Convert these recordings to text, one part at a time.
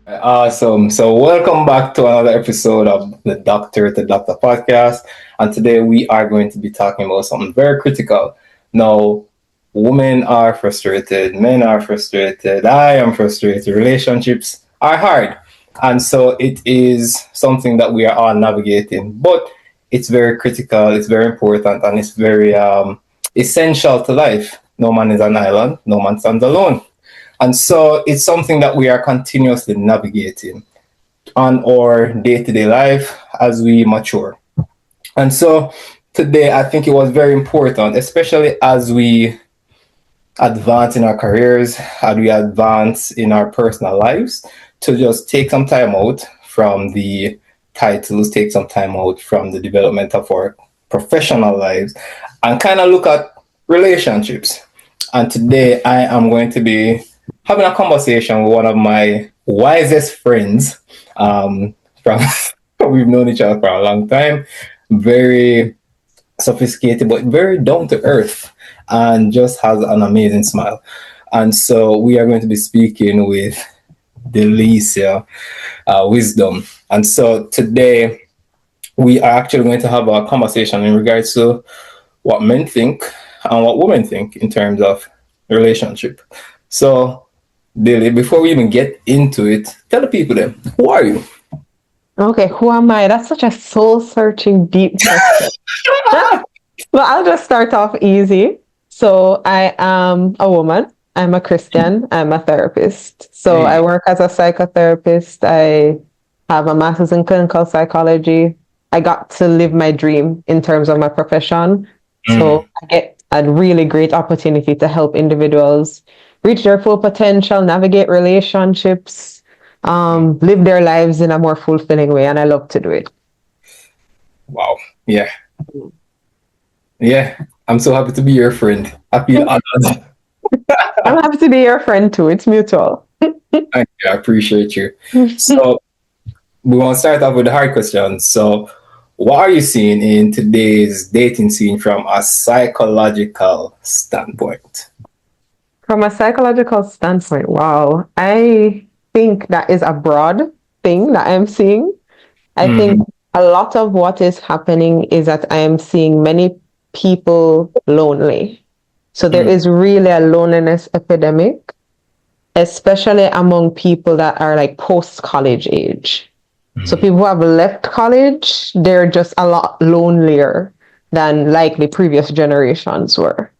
Awesome. So, welcome back to another episode of the Doctor to Doctor podcast. And today we are going to be talking about something very critical. Now, women are frustrated, men are frustrated, I am frustrated, relationships are hard. And so, it is something that we are all navigating, but it's very critical, it's very important, and it's very essential to life. No man is an island, no man stands alone. And so it's something that we are continuously navigating on our day to day life as we mature. And so today, I think it was very important, especially as we advance in our careers, as we advance in our personal lives, to just take some time out from the titles, take some time out from the development of our professional lives, and kind of look at relationships. And today, I am going to be having a conversation with one of my wisest friends. From we've known each other for a long time. Very sophisticated, but very down to earth, and just has an amazing smile. And so we are going to be speaking with Delecia Wisdom. And so today we are actually going to have a conversation in regards to what men think and what women think in terms of relationship. So, Dilly, before we even get into it, tell the people then, who are you? Okay, who am I? That's such a soul-searching, deep question. Well, I'll just start off easy. So I am a woman. I'm a Christian. I'm a therapist. So I work as a psychotherapist. I have a master's in clinical psychology. I got to live my dream in terms of my profession. So I get a really great opportunity to help individuals reach their full potential, navigate relationships, live their lives in a more fulfilling way. And I love to do it. Wow. Yeah. Yeah. I'm so happy to be your friend. I feel honored. I'm happy to be your friend too. It's mutual. Thank you. I appreciate you. So we want to start off with the hard questions. So what are you seeing in today's dating scene from a psychological standpoint? From a psychological standpoint, wow, I think that is a broad thing that I'm seeing. I think a lot of what is happening is that I am seeing many people lonely. So there is really a loneliness epidemic, especially among people that are like post-college age. So people who have left college, they're just a lot lonelier than likely previous generations were.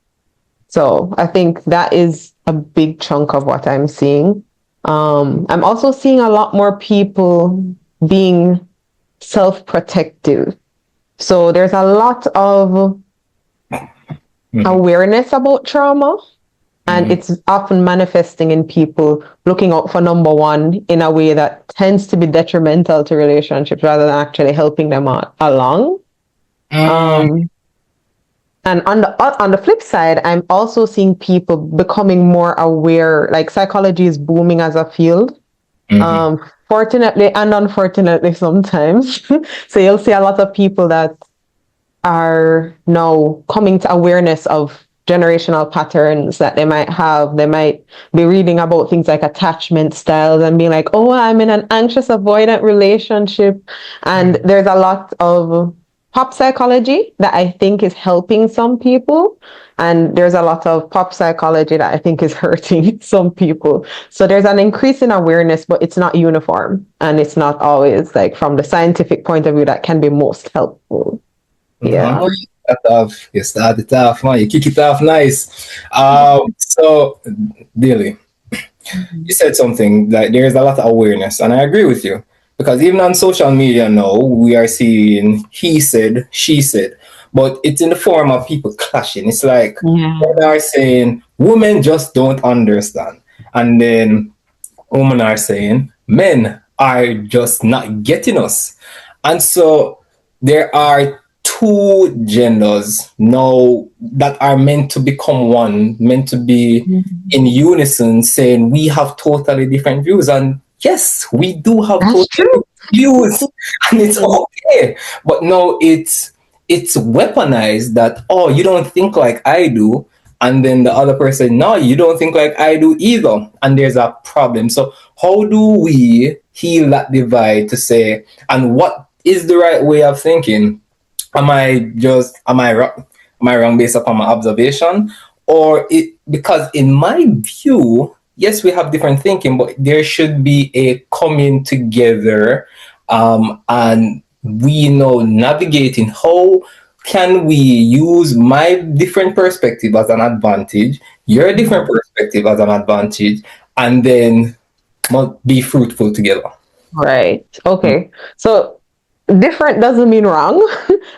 So I think that is a big chunk of what I'm seeing. I'm also seeing a lot more people being self-protective. So there's a lot of awareness about trauma, and it's often manifesting in people looking out for number one in a way that tends to be detrimental to relationships rather than actually helping them along. And on the flip side, I'm also seeing people becoming more aware. Like psychology is booming as a field. Fortunately and unfortunately sometimes. So you'll see a lot of people that are now coming to awareness of generational patterns that they might have. They might be reading about things like attachment styles and being like, oh, I'm in an anxious avoidant relationship. And there's a lot of pop psychology that I think is helping some people. And there's a lot of pop psychology that I think is hurting some people. So there's an increase in awareness, but it's not uniform. And it's not always like from the scientific point of view that can be most helpful. Yeah. You start it off, man. You kick it off nice. So, Dilly, you said something that there is a lot of awareness, and I agree with you. Because even on social media now, we are seeing he said, she said, but it's in the form of people clashing. It's like men are saying women just don't understand, and then women are saying men are just not getting us, and so there are two genders now that are meant to become one, meant to be in unison, saying we have totally different views. And yes, we do have totally different views, and it's okay. But no, it's weaponized that, oh, you don't think like I do, and then the other person, no, you don't think like I do either, and there's a problem. So how do we heal that divide to say, and what is the right way of thinking? Am I wrong based upon my observation, or it, because in my view, yes, we have different thinking, but there should be a coming together, and we know navigating how can we use my different perspective as an advantage, your different perspective as an advantage, and then be fruitful together. Right. Okay. So different doesn't mean wrong.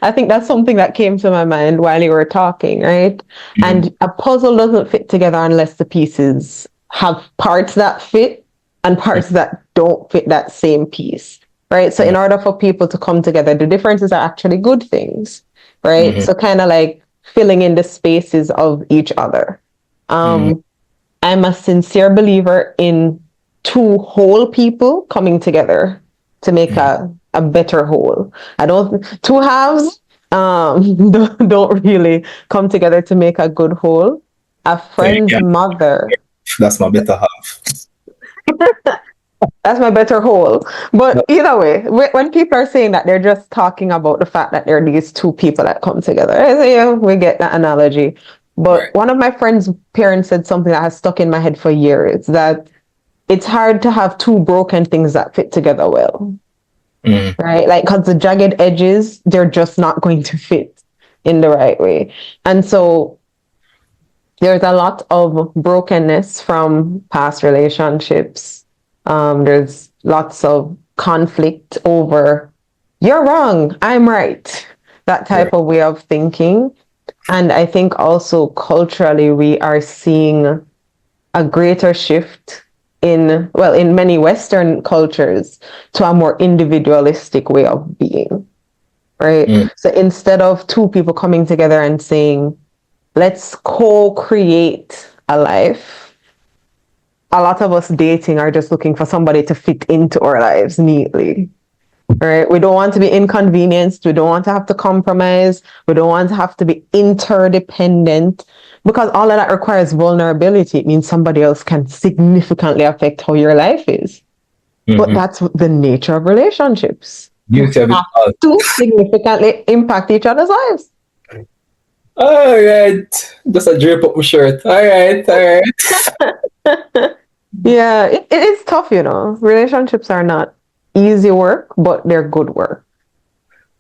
I think that's something that came to my mind while you were talking, right? And a puzzle doesn't fit together unless the pieces have parts that fit and parts that don't fit that same piece, right? So in order for people to come together, the differences are actually good things, right? So kind of like filling in the spaces of each other. I'm a sincere believer in two whole people coming together to make a better whole. I don't, two halves don't really come together to make a good whole. A friend's mother. That's my better half. That's my better whole. But either way, when people are saying that, they're just talking about the fact that there are these two people that come together. I say, yeah, we get that analogy. But one of my friend's parents said something that has stuck in my head for years, that it's hard to have two broken things that fit together well. Right? Like, because the jagged edges, they're just not going to fit in the right way. And so there's a lot of brokenness from past relationships. There's lots of conflict over, you're wrong, I'm right. That type of way of thinking. And I think also culturally, we are seeing a greater shift in many Western cultures to a more individualistic way of being, right? So instead of two people coming together and saying, let's co-create a life, a lot of us dating are just looking for somebody to fit into our lives neatly, right? We don't want to be inconvenienced. We don't want to have to compromise. We don't want to have to be interdependent, because all of that requires vulnerability. It means somebody else can significantly affect how your life is. But that's the nature of relationships. You have to significantly impact each other's lives. All right. Just a drape up my shirt. All right. Yeah, it is tough, you know. Relationships are not easy work, but they're good work.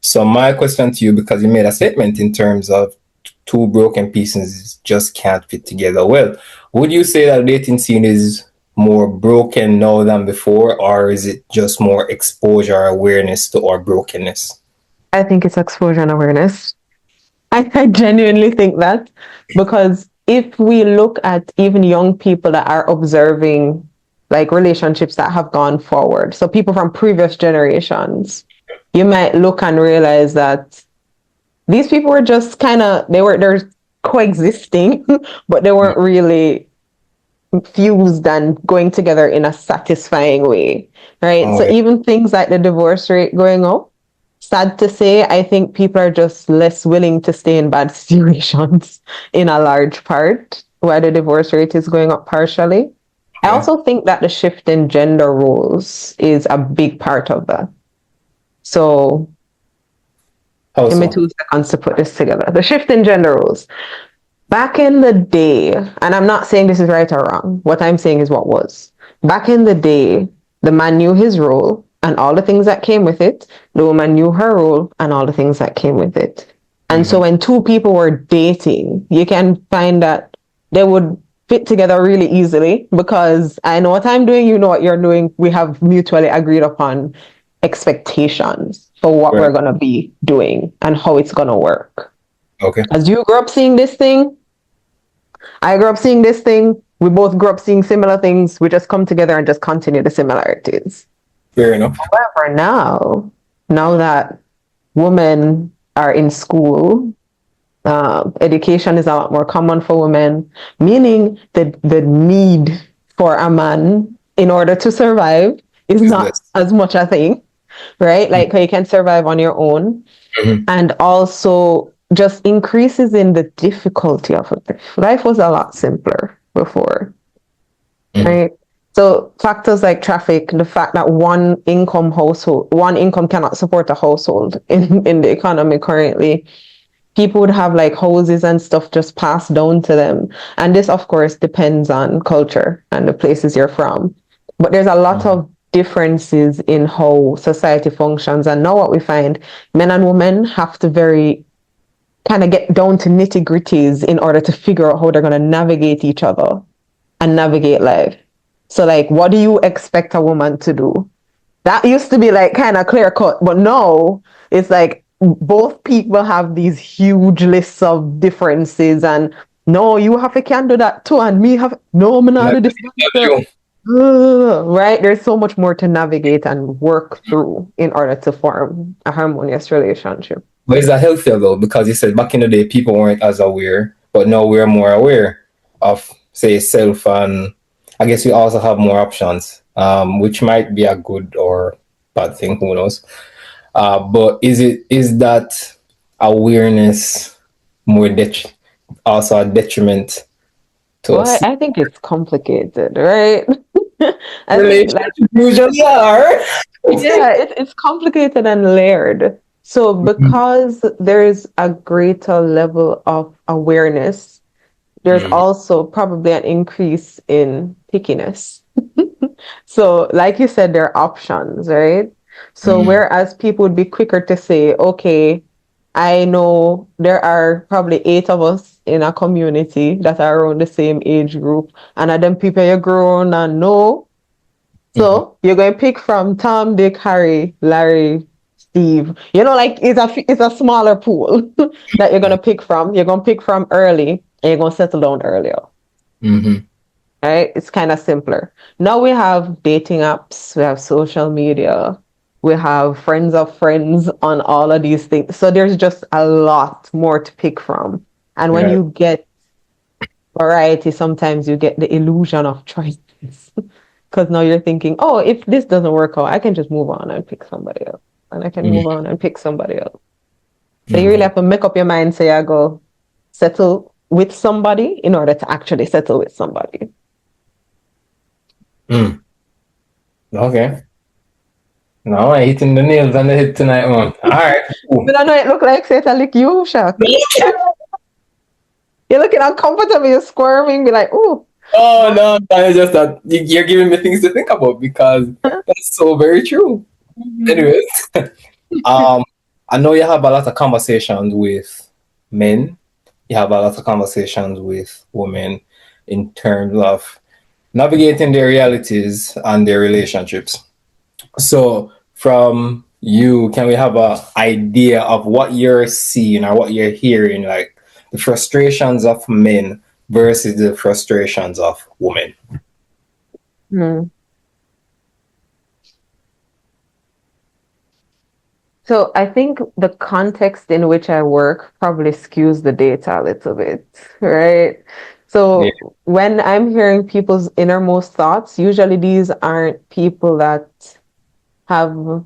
So my question to you, because you made a statement in terms of two broken pieces just can't fit together well, would you say that dating scene is more broken now than before, or is it just more exposure, awareness to our brokenness? I think it's exposure and awareness. I genuinely think that, because if we look at even young people that are observing like relationships that have gone forward, so people from previous generations, you might look and realize that these people were just they're coexisting, but they weren't really fused and going together in a satisfying way, right? So even things like the divorce rate going up, sad to say, I think people are just less willing to stay in bad situations in a large part, why the divorce rate is going up partially. I also think that the shift in gender roles is a big part of that. So give me 2 seconds to put this together. The shift in gender roles. Back in the day, and I'm not saying this is right or wrong, what I'm saying is what was. Back in the day, the man knew his role and all the things that came with it. The woman knew her role and all the things that came with it. And so when two people were dating, you can find that they would fit together really easily, because I know what I'm doing, you know what you're doing. We have mutually agreed upon expectations for what we're going to be doing and how it's going to work. Okay. As you grew up seeing this thing, I grew up seeing this thing. We both grew up seeing similar things. We just come together and just continue the similarities. Fair enough. However, now that women are in school, education is a lot more common for women, meaning that the need for a man in order to survive is not as much a thing, right? Like you can survive on your own. And also just increases in the difficulty of life. Life was a lot simpler before, Mm-hmm. right? So factors like traffic, the fact that one income cannot support a household in the economy currently. People would have like houses and stuff just passed down to them. And this, of course, depends on culture and the places you're from. But there's a lot of differences in how society functions. And now what we find, men and women have to very kind of get down to nitty gritties in order to figure out how they're going to navigate each other and navigate life. So, like, what do you expect a woman to do? That used to be like kind of clear cut, but now it's like both people have these huge lists of differences, and no, you have to can do that too, and me have no, I'm not Let do me this. tell you. Right? There's so much more to navigate and work through in order to form a harmonious relationship. But is that healthier though? Because you said back in the day people weren't as aware, but now we're more aware of, say, self, and I guess we also have more options, which might be a good or bad thing. Who knows? But is that awareness more also a detriment to Well, us? I think it's complicated, right? I think like Relationships usually are. yeah, it's complicated and layered. So because there's a greater level of awareness, there's Mhm. also probably an increase in pickiness. So, like you said, there are options, right? So, Mhm. whereas people would be quicker to say, okay, I know there are probably 8 of us in a community that are around the same age group, and of them people you grown and know. Mhm. So, you're going to pick from Tom, Dick, Harry, Larry, Steve. Like it's a smaller pool that you're going to pick from. You're going to pick from early, and you're going to settle down earlier. Mhm. Right? It's kind of simpler. Now we have dating apps, we have social media, we have friends of friends on all of these things. So there's just a lot more to pick from. And when Yeah. you get variety, sometimes you get the illusion of choices. Because now you're thinking, oh, if this doesn't work out, I can just move on and pick somebody else. And I can move Mhm. on and pick somebody else. So you really Mhm. have to make up your mind, say, I go settle with somebody in order to actually settle with somebody. Mm. Okay. No, I'm hitting the nails on the head tonight, man. All right. Cool. But I know it look like say lick you, Shaq. You're looking uncomfortable, you're squirming, be like, ooh. Oh no, it's just that you're giving me things to think about because that's so very true. Mhm. Anyways, um, I know you have a lot of conversations with men. You have a lot of conversations with women in terms of navigating their realities and their relationships. So, from you, can we have an idea of what you're seeing or what you're hearing, like the frustrations of men versus the frustrations of women? Hmm. So I think the context in which I work probably skews the data a little bit, right? Yeah. So when I'm hearing people's innermost thoughts, usually these aren't people that have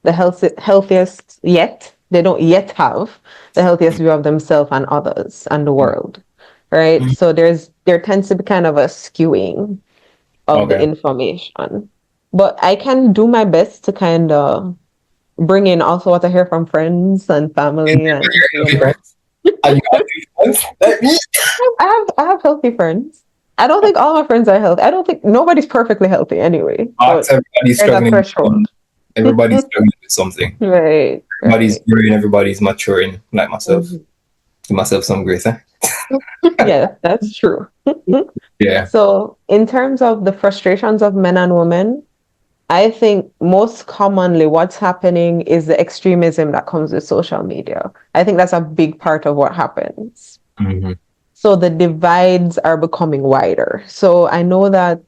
the healthiest yet. They don't yet have the healthiest view of themselves and others and the world, right? Mhm. So there tends to be kind of a skewing of the Okay. information. But I can do my best to kind of bring in also what I hear from friends and And family, are and you healthy friends? Are you healthy friends? Like me? I have healthy friends. I don't think all my friends are healthy. I don't think nobody's perfectly healthy anyway. But So everybody's there's a struggling with threshold. something. Everybody's struggling with something. Right, Everybody's right. growing, everybody's maturing, like myself. Mhm. Give myself some grace, eh? Yeah, that's true. Yeah. So in terms of the frustrations of men and women, I think most commonly what's happening is the extremism that comes with social media. I think that's a big part of what happens. Mm-hmm. So the divides are becoming wider. So I know that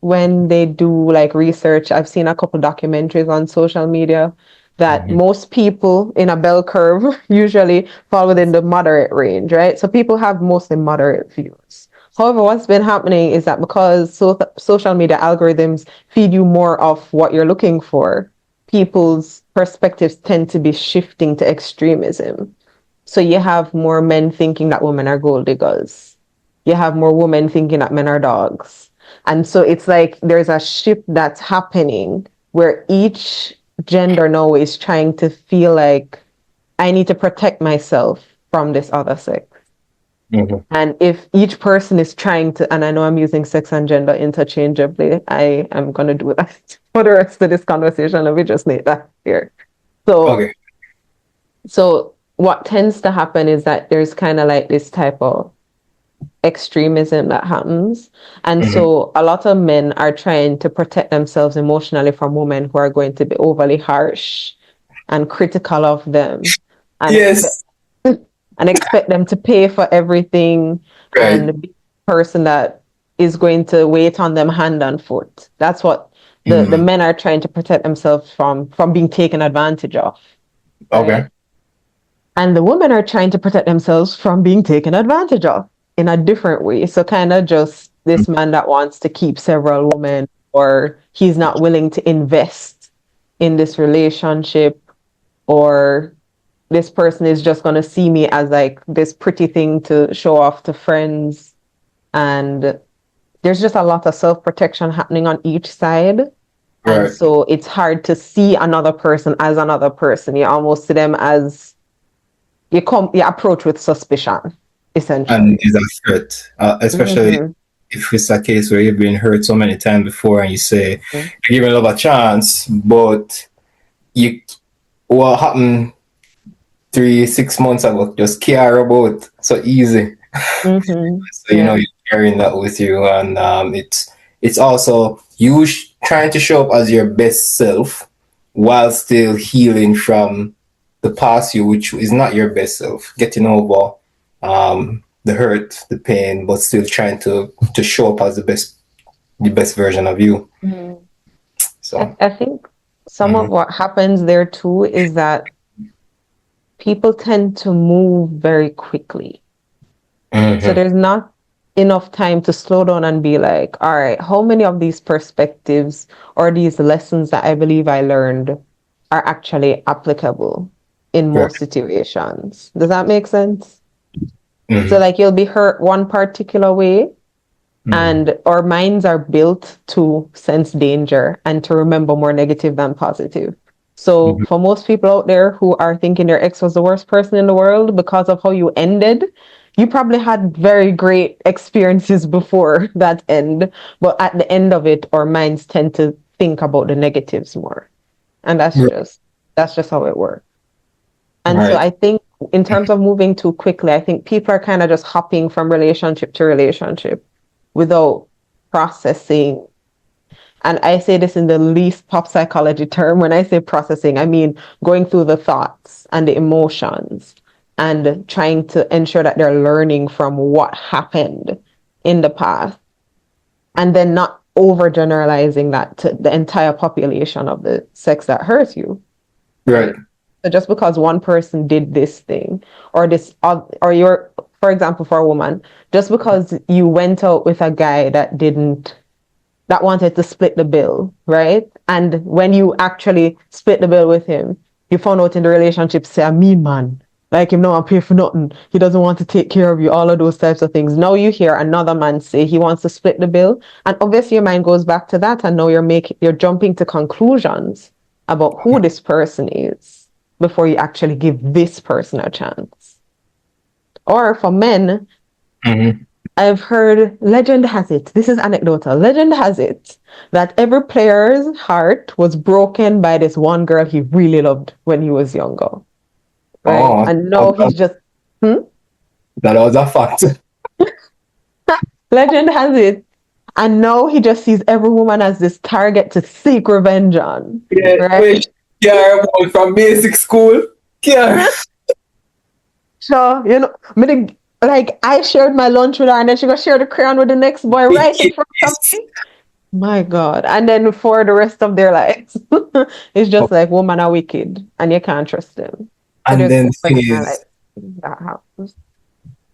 when they do like research, I've seen a couple documentaries on social media that Mm-hmm. most people in a bell curve usually fall within the moderate range, right? So people have mostly moderate views. However, what's been happening is that because social media algorithms feed you more of what you're looking for, people's perspectives tend to be shifting to extremism. So you have more men thinking that women are gold diggers. You have more women thinking that men are dogs. And so it's like there's a shift that's happening where each gender now is trying to feel like I need to protect myself from this other sex. Mhm. And if each person is trying to, and I know I'm using sex and gender interchangeably, I am going to do that for the rest of this conversation. Let me just make that clear. So, Okay. so what tends to happen is that there's kind of like this type of extremism that happens. And Mhm. so a lot of men are trying to protect themselves emotionally from women who are going to be overly harsh and critical of them and expect Yes. and expect them to pay for everything Right. and be the person that is going to wait on them hand and foot. That's what the Mhm. men are trying to protect themselves from being taken advantage of, Okay. right? And the women are trying to protect themselves from being taken advantage of in a different way. So kind of just this man that wants to keep several women, or he's not willing to invest in this relationship, or this person is just going to see me as like this pretty thing to show off to friends. And there's just a lot of self-protection happening on each side. And Right. so it's hard to see another person as another person. You almost see them as you approach with suspicion, And essentially. is a threat, especially Mm-hmm. if it's a case where you've been hurt so many times before and you say you're giving love a chance, but you what happened 3 6 months ago just care about so easy. Mm-hmm. So Yeah. you're carrying that with you, and it's also you trying to show up as your best self while still healing from the past you, which is not your best self. Getting over the hurt, the pain, but still trying to show up as the best version of you. Mhm. So. I think some of Mhm. what happens there too is that people tend to move very quickly. So Mhm. there's not enough time to slow down and be like, all right, how many of these perspectives or these lessons that I believe I learned are actually applicable in Right. most situations? Does that make sense? So Mhm. like you'll be hurt one particular way, Mhm. and our minds are built to sense danger and to remember more negative than positive. So Mhm. for most people out there who are thinking their ex was the worst person in the world because of how you ended, you probably had very great experiences before that end. But at the end of it, our minds tend to think about the negatives more. And that's just how it works. And so Right. I think in terms of moving too quickly, I think people are kind of just hopping from relationship to relationship without processing. And I say this in the least pop psychology term. When I say processing, I mean going through the thoughts and the emotions and trying to ensure that they're learning from what happened in the past, and then not overgeneralizing that to the entire population of the sex that hurts you, Right. right? So just because one person did this thing, or or you're, for example, for a woman, just because you went out with a guy that wanted to split the bill, right? And when you actually split the bill with him, you found out in the relationship, say, a mean man. Like him, no one pay for nothing. He doesn't want to take care of you, all of those types of things. Now you hear another man say he wants to split the bill. And obviously your mind goes back to that. And now you're jumping to conclusions about who this person is before you actually give this person a chance. Or for men, Mhm. I've heard, legend has it, this is anecdotal, legend has it that every player's heart was broken by this one girl he really loved when he was younger, right? Oh, And now he's just, hmm? that was a fact. Legend has it. And now he just sees every woman as this target to seek revenge on, Yeah, right? which yeah, from basic school. Yeah. So, like I shared my lunch with her and then she got share the crayon with the next boy right in front of Yes. me. My God. And then for the rest of their lives, it's just like women are wicked and you can't trust them. So And there's then the thing already kind of is, like that happens.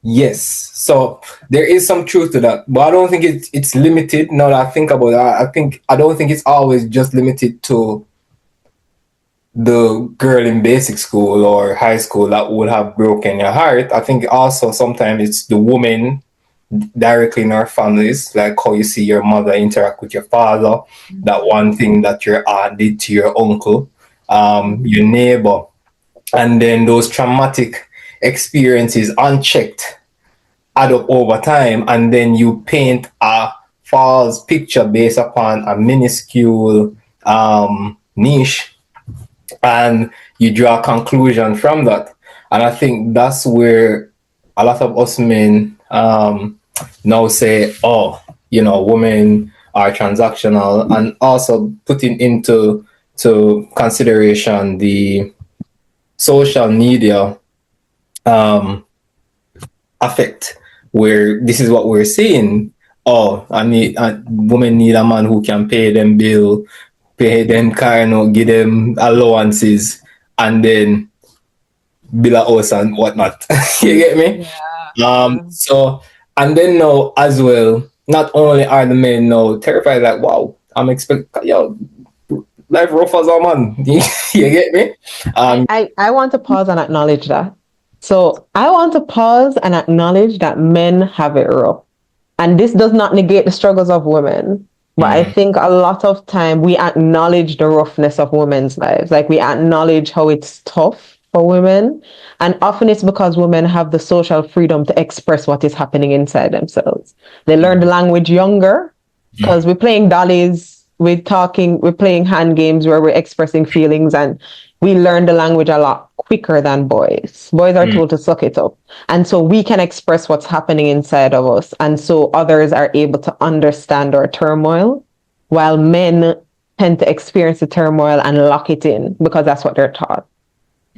yes. So there is some truth to that, but I don't think it's limited. Now that I think about it, I don't think it's always just limited to the girl in basic school or high school that would have broken your heart. I think also sometimes it's the woman directly in our families, like how you see your mother interact with your father, that one thing that your aunt did to your uncle, your neighbor, and then those traumatic experiences unchecked add up over time, and then you paint a false picture based upon a minuscule niche, and you draw a conclusion from that. And I think that's where a lot of us men now say, oh, women are transactional, and also putting into consideration the social media um, effect, where this is what we're seeing. Oh, women need a man who can pay them bill, pay them car, give them allowances, and then build a house and whatnot. You get me? Yeah. So, and then now as well, not only are the men now terrified, like, wow, I'm expecting, life rough as a man. You get me? I want to pause and acknowledge that. So I want to pause and acknowledge that men have it rough. And this does not negate the struggles of women. But I think a lot of time we acknowledge the roughness of women's lives. Like we acknowledge how it's tough for women. And often it's because women have the social freedom to express what is happening inside themselves. They learn the language younger because we're playing dollies, we're playing hand games where we're expressing feelings, and we learn the language a lot quicker than boys. Boys are told to suck it up. And so we can express what's happening inside of us. And so others are able to understand our turmoil, while men tend to experience the turmoil and lock it in because that's what they're taught.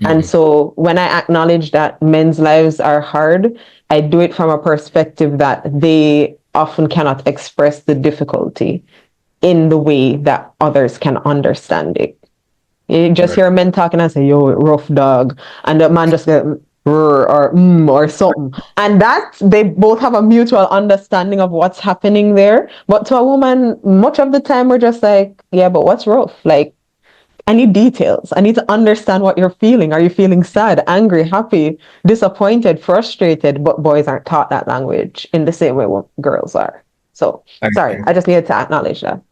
And so when I acknowledge that men's lives are hard, I do it from a perspective that they often cannot express the difficulty in the way that others can understand it. You just hear men talking and say, yo, rough dog. And the man just go, or something. And that they both have a mutual understanding of what's happening there. But to a woman, much of the time we're just like, yeah, but what's rough? Like, I need details. I need to understand what you're feeling. Are you feeling sad, angry, happy, disappointed, frustrated? But boys aren't taught that language in the same way girls are. So, sorry, I just needed to acknowledge that.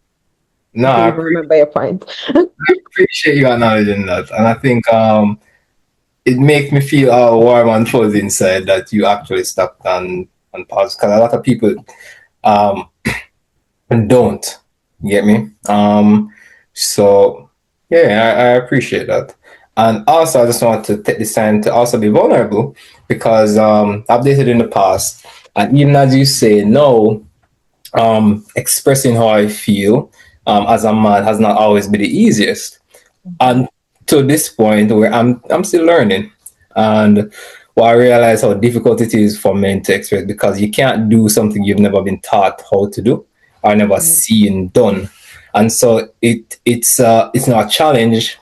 No, I remember your point. I appreciate you acknowledging that, and I think it makes me feel warm and fuzzy inside that you actually stopped and paused, because a lot of people um, don't get me. So yeah, I appreciate that. And also, I just want to take this time to also be vulnerable, because I've dated in the past, and even as you say, no, expressing how I feel as a man has not always been the easiest. And to this point where I'm still learning. And I realize how difficult it is for men to express, because you can't do something you've never been taught how to do or never seen done. And so it's not a challenge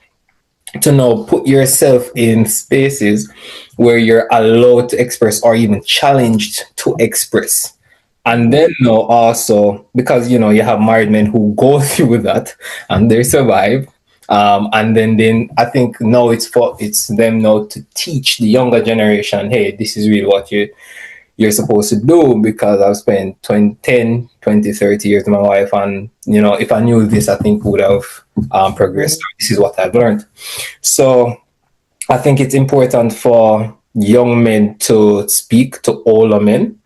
to now put yourself in spaces where you're allowed to express or even challenged to express. And then now also, because you have married men who go through that and they survive. And then I think now it's them now to teach the younger generation, hey, this is really what you're supposed to do, because I've spent 10, 20, 30 years with my wife, and if I knew this, I think would have progressed. This is what I've learned. So I think it's important for young men to speak to older men,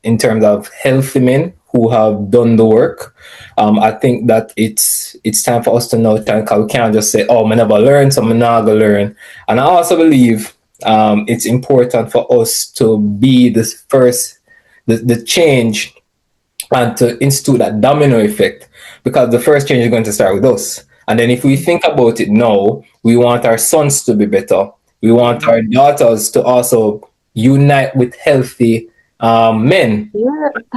in terms of healthy men who have done the work. I think that it's time for us to know, because we can't just say, oh, I never learn, so I'm not going to learn. And I also believe it's important for us to be this first, the change, and to institute that domino effect, because the first change is going to start with us. And then if we think about it now, we want our sons to be better. We want our daughters to also unite with healthy men,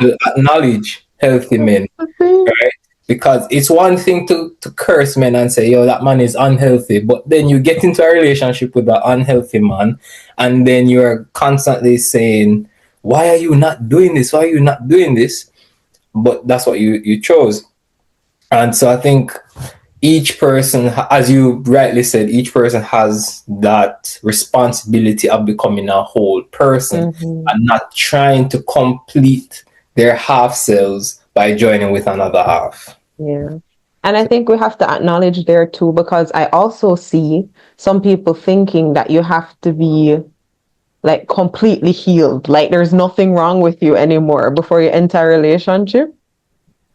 to acknowledge healthy men, right? Because it's one thing to curse men and say, yo, that man is unhealthy. But then you get into a relationship with an unhealthy man, and then you're constantly saying, why are you not doing this? Why are you not doing this? But that's what you chose. And so I think each person, as you rightly said, each person has that responsibility of becoming a whole person Mm-hmm. and not trying to complete their half selves by joining with another half. Yeah. And I think we have to acknowledge there too, because I also see some people thinking that you have to be like completely healed, like there's nothing wrong with you anymore before you enter a relationship.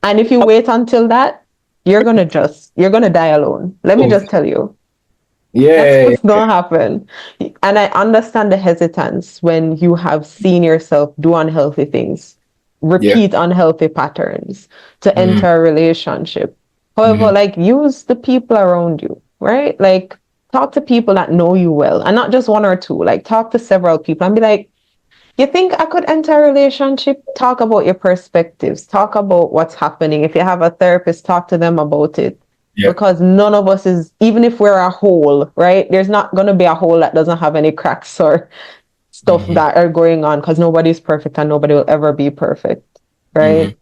And if you wait until that, you're gonna die alone. Let me Oh, just tell you. That's yeah, what's gonna happen. And I understand the hesitance when you have seen yourself do unhealthy things, yeah. repeat unhealthy patterns to Mm, enter a relationship. However, mm, like use the people around you, right? Like talk to people that know you well and not just one or two. Like talk to several people and be like, you think I could enter a relationship? Talk about your perspectives. Talk about what's happening. If you have a therapist, talk to them about it. yeah. Because none of us is, even if we're a whole, right? There's not going to be a whole that doesn't have any cracks or stuff Mm-hmm, that are going on because nobody's perfect and nobody will ever be perfect, mm-hmm, right?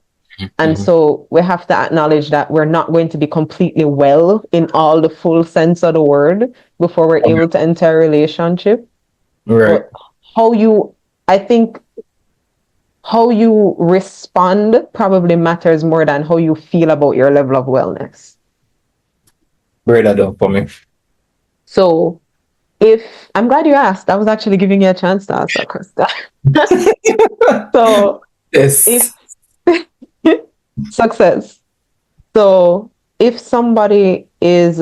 And mm-hmm. so we have to acknowledge that we're not going to be completely well in all the full sense of the word before we're Okay. able to enter a relationship. Right. But how you, I think how you respond probably matters more than how you feel about your level of wellness. Break that down for me. So, if I'm glad you asked, I was actually giving you a chance to answer, Krista. So, if Yes. success, so if somebody is,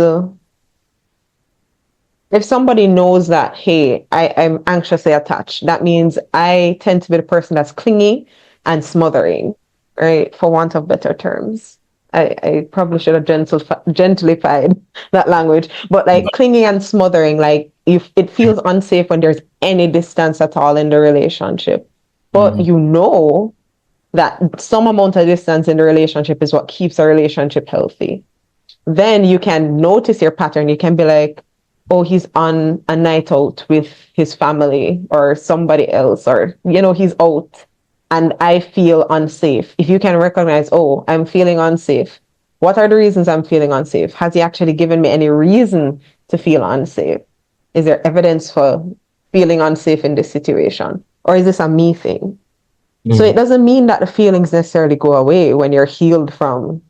if somebody knows that, hey, I'm anxiously attached, that means I tend to be the person that's clingy and smothering, right? For want of better terms. I probably should have gentlified that language, but like clingy and smothering, like if it feels unsafe when there's any distance at all in the relationship. But Mm-hmm. you know that some amount of distance in the relationship is what keeps a relationship healthy. Then you can notice your pattern. You can be like, oh, he's on a night out with his family or somebody else, or, he's out and I feel unsafe. If you can recognize, oh, I'm feeling unsafe. What are the reasons I'm feeling unsafe? Has he actually given me any reason to feel unsafe? Is there evidence for feeling unsafe in this situation? Or is this a me thing? So it Mm-hmm. doesn't mean that the feelings necessarily go away when you're healed from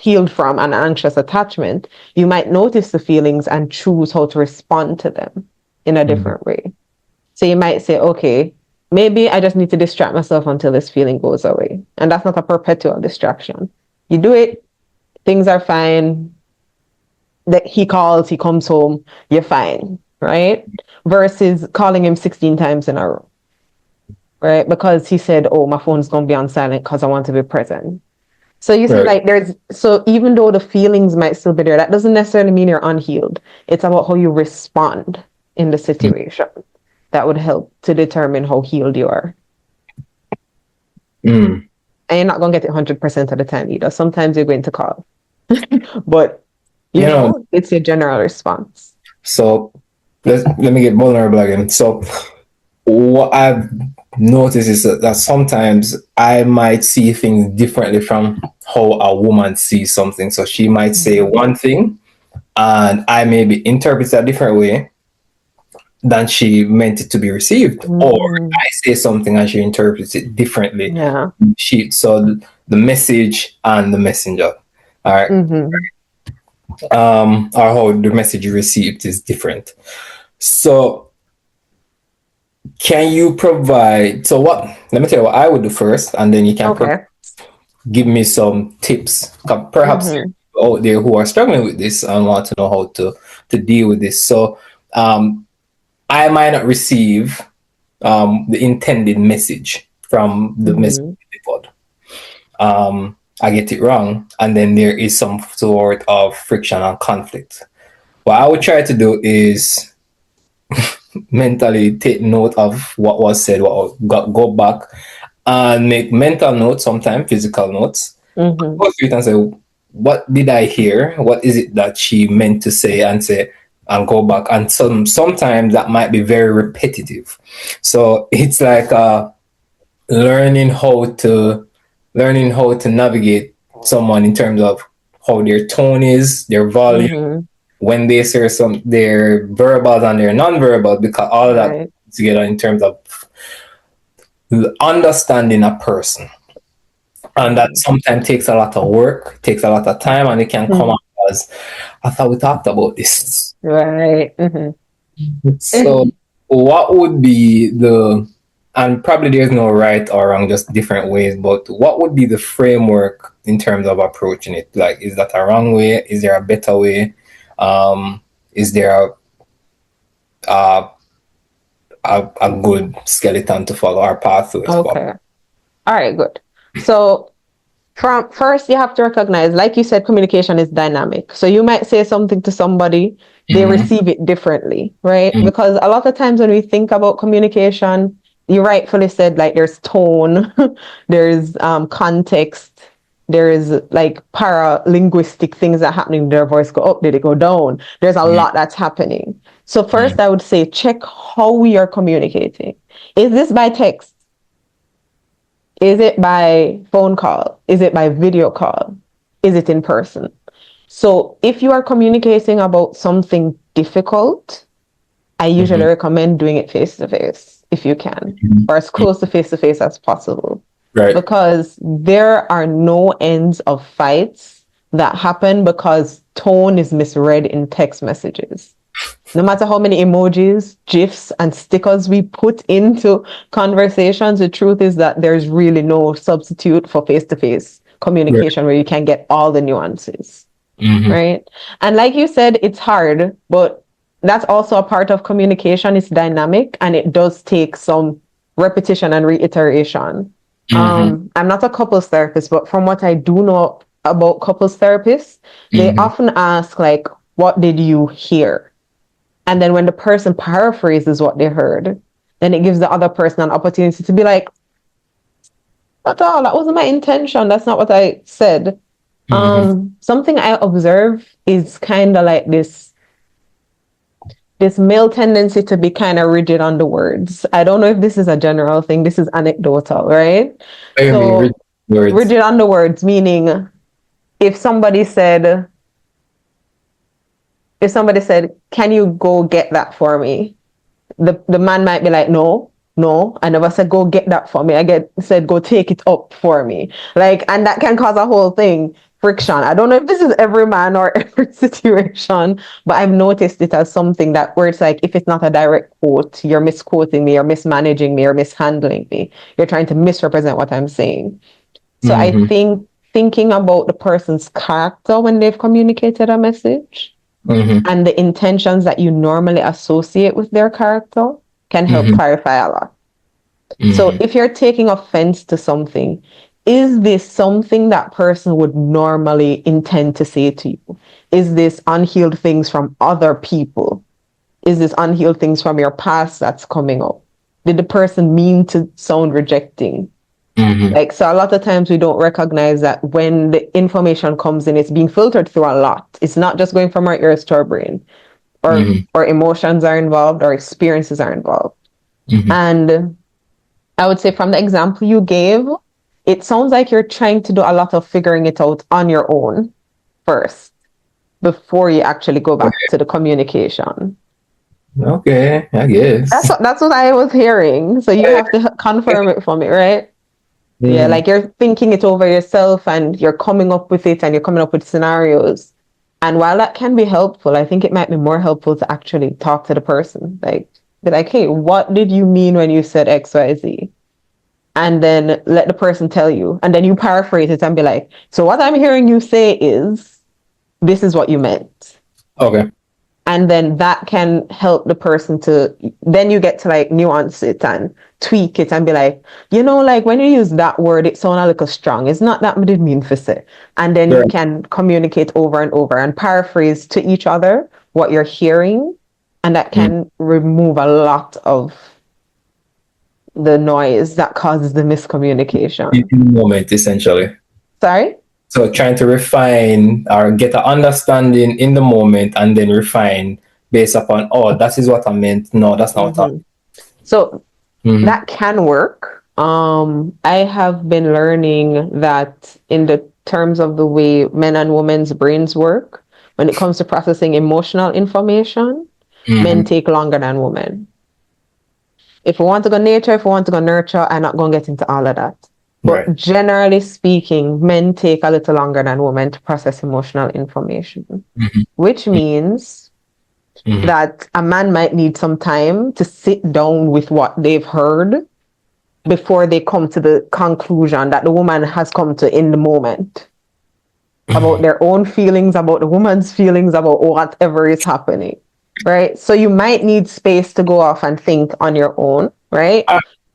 an anxious attachment. You might notice the feelings and choose how to respond to them in a Mm-hmm. different way. So you might say, okay, maybe I just need to distract myself until this feeling goes away. And that's not a perpetual distraction. You do it, things are fine. That he calls, he comes home, you're fine, right? Versus calling him 16 times in a row, right? Because he said, oh, my phone's going to be on silent because I want to be present. So you see, Right. like so even though the feelings might still be there, that doesn't necessarily mean you're unhealed. It's about how you respond in the situation that would help to determine how healed you are. Mm. And you're not going to get it 100% of the time either. Sometimes you're going to call, but You know, it's your general response. so let me get vulnerable again. So what I've noticed is that sometimes I might see things differently from how a woman sees something. So she might say Mhm. one thing and I maybe interpret it a different way than she meant it to be received. Or Mhm. I say something and she interprets it differently. Yeah. So the message and the messenger. All right. Hmm. Or how the message you received is different. So can you provide, so what, let me tell you what I would do first, and then you can Okay. give me some tips. Perhaps there Hmm. are people out there who are struggling with this and want to know how to deal with this. So um, I might not receive the intended message from the message Hmm. pod. I get it wrong, and then there is some sort of friction and conflict. What I would try to do is mentally take note of what was said, go back and make mental notes, sometimes physical notes. Hmm. Go through it and say, what did I hear? What is it that she meant to say? And say, and go back. And sometimes that might be very repetitive. So it's like learning how to learning how to navigate someone in terms of how their tone is, their volume, Mm-hmm. when they say their verbal and their non-verbal, because all of that Right. together in terms of understanding a person. And that Mm-hmm. sometimes takes a lot of work, takes a lot of time, and it can come Mm-hmm. out as, I thought we talked about this. Right. Mm-hmm. So, what would be and probably there's no right or wrong, just different ways, but what would be the framework in terms of approaching it? Like, is that a wrong way? Is there a better way? Is there a, a good skeleton to follow our pathway to follow? Okay. All right, good. So from first you have to recognize, like you said, communication is dynamic. So you might say something to somebody, they Mm-hmm. receive it differently, right? Mm-hmm. Because a lot of times when we think about communication, you rightfully said like there's tone, there's context, there's like para linguistic things that are happening. Their voice go up, did it go down? There's a lot that's happening. So first I would say check how we are communicating. Is this by text? Is it by phone call? Is it by video call? Is it in person? So if you are communicating about something difficult, I usually Mm-hmm. recommend doing it face to face if you can, or as Mm-hmm. close to face as possible. Right. Because there are no ends of fights that happen because tone is misread in text messages. No matter how many emojis, GIFs, and stickers we put into conversations, the truth is that there's really no substitute for face to face Right. communication where you can get all the nuances, Mm-hmm. right? And like you said, it's hard, but that's also a part of communication. It's dynamic and it does take some repetition and reiteration. Mm-hmm. I'm not a couples therapist, but from what I do know about couples therapists, they Mm-hmm. often ask, like, what did you hear? And then when the person paraphrases what they heard, then it gives the other person an opportunity to be like, not at all, that wasn't my intention. That's not what I said. Mm-hmm. Something I observe is kind of like this male tendency to be kind of rigid on the words. I don't know if this is a general thing. This is anecdotal, right? I mean, So words. rigid on the words, meaning if somebody said, can you go get that for me? The man might be like, no, I never said go get that for me. Said go take it up for me. Like, and that can cause a whole thing friction. I don't know if this is every man or every situation, but I've noticed it as something that where it's like if it's not a direct quote, you're misquoting me, or mismanaging me, or mishandling me. You're trying to misrepresent what I'm saying. So I Mm-hmm. think thinking about the person's character when they've communicated a message Mm-hmm. and the intentions that you normally associate with their character can help Mm-hmm. clarify a lot. So Mm-hmm. if you're taking offense to something, is this something that person would normally intend to say to you? Is this unhealed things from other people? Is this unhealed things from your past that's coming up? Did the person mean to sound rejecting? Mm-hmm. Like, so a lot of times we don't recognize that when the information comes in, it's being filtered through a lot. It's not just going from our ears to our brain, Mm-hmm. or emotions are involved, or experiences are involved. Mm-hmm. And I would say from the example you gave, it sounds like you're trying to do a lot of figuring it out on your own first before you actually go back to the communication. Okay, I guess. That's what I was hearing. So you have to confirm it for me, right? Yeah, Mm-hmm. like you're thinking it over yourself and you're coming up with it and you're coming up with scenarios. And while that can be helpful, I think it might be more helpful to actually talk to the person. Like, be like, hey, what did you mean when you said XYZ? And then let the person tell you. And then you paraphrase it and be like, so what I'm hearing you say is, this is what you meant. Okay. And then that can help the person to, then you get to like nuance it and tweak it and be like, like when you use that word, it sounds a little strong. It's not that what it mean for say. And then you Sure. can communicate over and over and paraphrase to each other what you're hearing. And that Mm-hmm. can remove a lot of the noise that causes the miscommunication. In the moment, essentially. Sorry? So trying to refine or get an understanding in the moment and then refine based upon, oh, that is what I meant. No, that's not what Mm-hmm. So I meant. that can work. I have been learning that in the terms of the way men and women's brains work, when it comes to processing emotional information, men take longer than women. If we want to go nature, if we want to go nurture, I'm not going to get into all of that. But Right. generally speaking, men take a little longer than women to process emotional information, which means that a man might need some time to sit down with what they've heard before they come to the conclusion that the woman has come to in the moment about their own feelings, about the woman's feelings, about whatever is happening. Right. So you might need space to go off and think on your own. Right.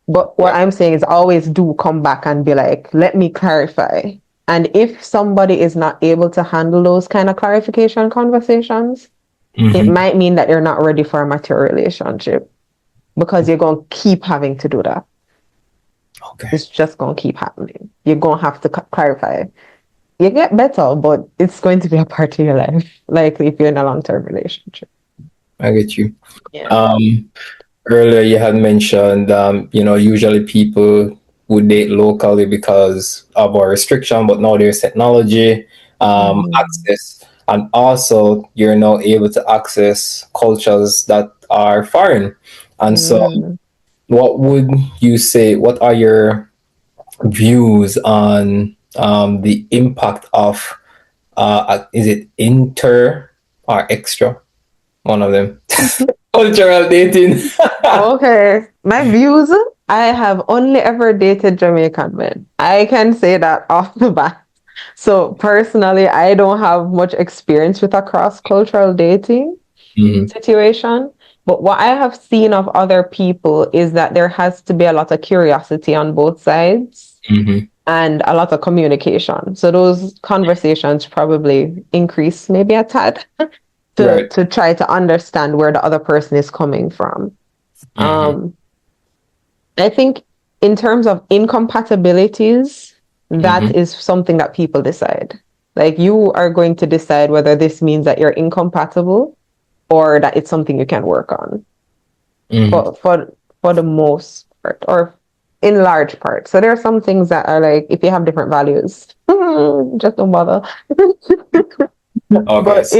But what I'm saying is always do come back and be like, let me clarify. And if somebody is not able to handle those kind of clarification conversations, it might mean that you're not ready for a mature relationship because you're going to keep having to do that. Okay. It's just going to keep happening. You're going to have to clarify. You get better, but it's going to be a part of your life, likely if you're in a long-term relationship. I get you. Yeah. Earlier you had mentioned, usually people would date locally because of our restriction, but now there's technology, access, and also you're now able to access cultures that are foreign. And so, what would you say? What are your views on the impact of is it inter or extra? One of them. Cultural dating. Okay. My views, I have only ever dated Jamaican men. I can say that off the bat. So personally, I don't have much experience with a cross-cultural dating situation. But what I have seen of other people is that there has to be a lot of curiosity on both sides and a lot of communication. So those conversations probably increase maybe a tad to try to understand where the other person is coming from. I think in terms of incompatibilities, that is something that people decide. Like you are going to decide whether this means that you're incompatible or that it's something you can work on. For the most part, or in large part. So there are some things that are like, if you have different values, just don't bother. But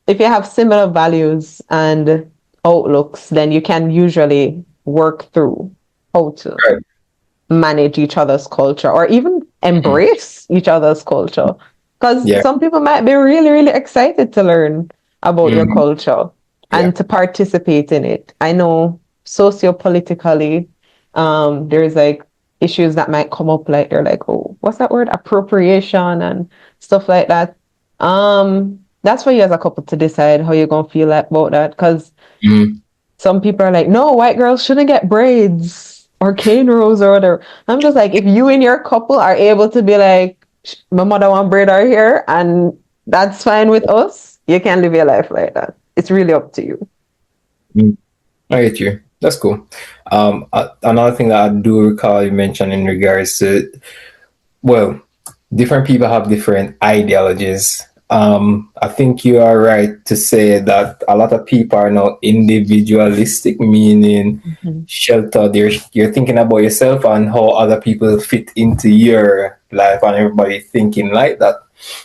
if you have similar values and outlooks, then you can usually work through how to manage each other's culture or even embrace each other's culture. Because some people might be really, really excited to learn about your culture and to participate in it. I know sociopolitically, there's like issues that might come up, like you're like, oh, what's that word? Appropriation and stuff like that. That's for you as a couple to decide how you're gonna feel about that. Because some people are like, no, white girls shouldn't get braids or cane rows or whatever. I'm just like, if you and your couple are able to be like, my mother want braid our hair and that's fine with us, you can live your life like that. It's really up to you. I get you. That's cool. Another thing that I do recall you mentioned in regards to, well, different people have different ideologies. I think you are right to say that a lot of people are now individualistic, meaning sheltered. You're thinking about yourself and how other people fit into your life, and everybody thinking like that.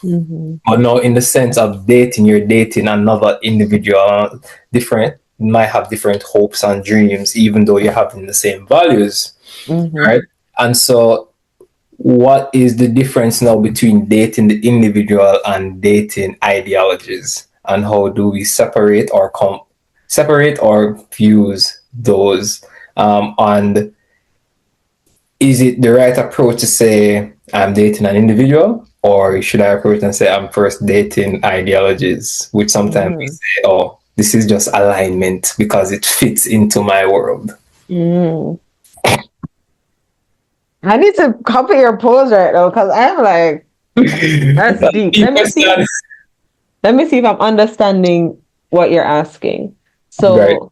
But now, in the sense of dating, you're dating another individual, different, might have different hopes and dreams, even though you're having the same values, right? And so, what is the difference now between dating the individual and dating ideologies, and how do we separate or fuse those? And is it the right approach to say I'm dating an individual, or should I approach and say I'm first dating ideologies, which sometimes we say, oh, this is just alignment because it fits into my world. I need to copy your pose right now because I'm like, that's deep. Let me see if I'm understanding what you're asking. So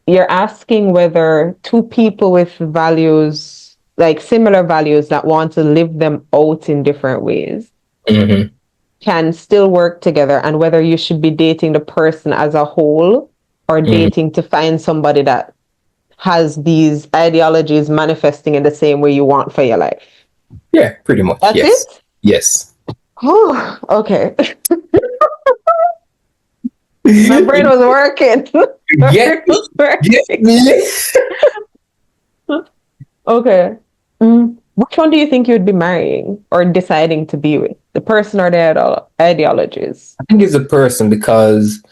you're asking whether two people with values, like similar values that want to live them out in different ways, can still work together, and whether you should be dating the person as a whole or dating to find somebody that has these ideologies manifesting in the same way you want for your life. Yeah, pretty much. That's it? Yes. Oh, okay. My brain was working. My Get brain was get working. me. Okay. Which one do you think you'd be marrying or deciding to be with? The person or the ideologies? I think it's a person because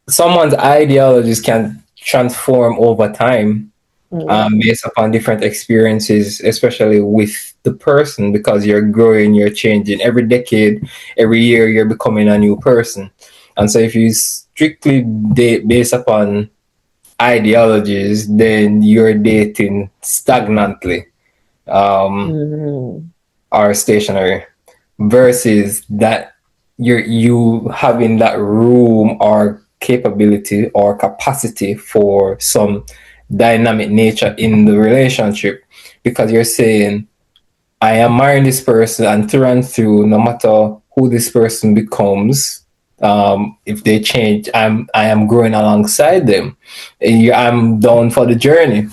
someone's ideologies can transform over time Mm, based upon different experiences, especially with the person, because you're growing, you're changing. Every decade, every year, you're becoming a new person. And so, if you strictly date based upon ideologies, then you're dating stagnantly mm, or stationary, versus that you having that room or capability or capacity for some dynamic nature in the relationship, because you're saying I am marrying this person, and through, no matter who this person becomes, if they change, I am growing alongside them. I'm down for the journey.